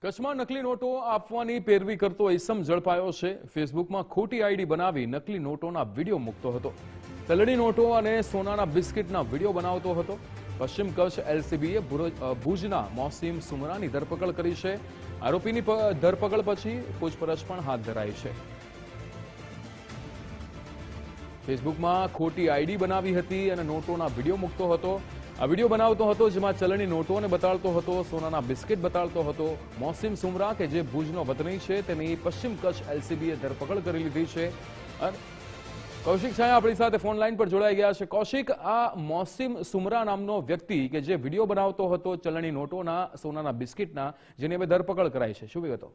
કચ્છમાં નકલી નોટો આપવાની પેરવી કરતો ઇસમ ઝડપાયો છે। ફેસબુકમાં ખોટી આઈડી બનાવી નકલી નોટોના વિડીયો મૂકતો હતો। તલડી નોટો અને સોનાના બિસ્કિટના વિડીયો બનાવતો હતો। પશ્ચિમ કચ્છ એલસીબીએ ભુજના મોસીમ સુમરાની ધરપકડ કરી છે। આરોપીની ધરપકડ પછી પૂછપરછ પણ હાથ ધરાઈ છે। ફેસબુકમાં ખોટી આઈડી બનાવી હતી અને નોટોના વિડીયો મૂકતો હતો। આ વિડીયો બનાવતો હતો જેમાં ચલણી નોટોને બતાડતો હતો, સોનાના બિસ્કિટ બતાડતો હતો। મોસીમ સુમરા કે જે ભુજનો વતની છે તેની પશ્ચિમ કચ્છ એલસીબીએ ધરપકડ કરી લીધી છે। કૌશિક છાયા આપણી સાથે ફોન લાઈન પર જોડાઈ ગયા છે। કૌશિક, આ મોસીમ સુમરા નામનો વ્યક્તિ કે જે વિડીયો બનાવતો હતો ચલણી નોટોના, સોનાના બિસ્કિટના, જેની હવે ધરપકડ કરાઈ છે, શું વિગતો?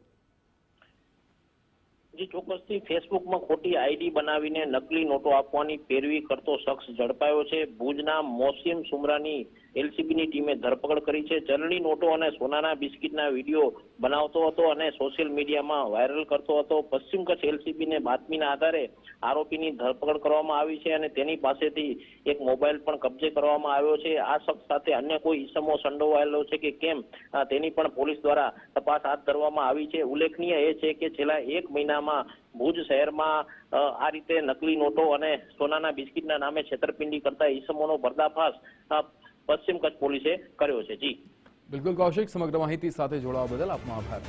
જી ચોક્કસથી ફેસબુકમાં ખોટી આઈડી બનાવીને નકલી નોટો આપવાની પેરવી કરતો શખ્સ ઝડપાયો છે। ભુજના મોસીમ સુમરાની એલસીબીની ટીમે ધરપકડ કરી છે। ચલણી નોટો અને સોનાના બિસ્કિટના વિડીયો બનાવતો હતો અને સોશિયલ મીડિયામાં વાયરલ કરતો હતો। પશ્ચિમ કચ્છ એલસીબીને બાતમીના આધારે આરોપીની ધરપકડ કરવામાં આવી છે અને તેની પાસેથી એક મોબાઈલ પણ કબજે કરવામાં આવ્યો છે। આ શખ્સ સાથે અન્ય કોઈ ઈસમો સંડોવાયેલો છે કે કેમ તેની પણ પોલીસ દ્વારા તપાસ હાથ ધરવામાં આવી છે। ઉલ્લેખનીય એ છે કે છેલ્લા 1 મહિનામાં ભુજ શહેરમાં આ રીતે નકલી નોટો અને સોનાના બિસ્કિટના નામે છેતરપિંડી કરતા ઈસમોનો પર્દાફાશ પશ્ચિમ કચ્છ પોલીસે કર્યો છે। જી બિલકુલ કૌશિક, સમગ્ર માહિતી સાથે જોડાવા બદલ આપનો આભાર।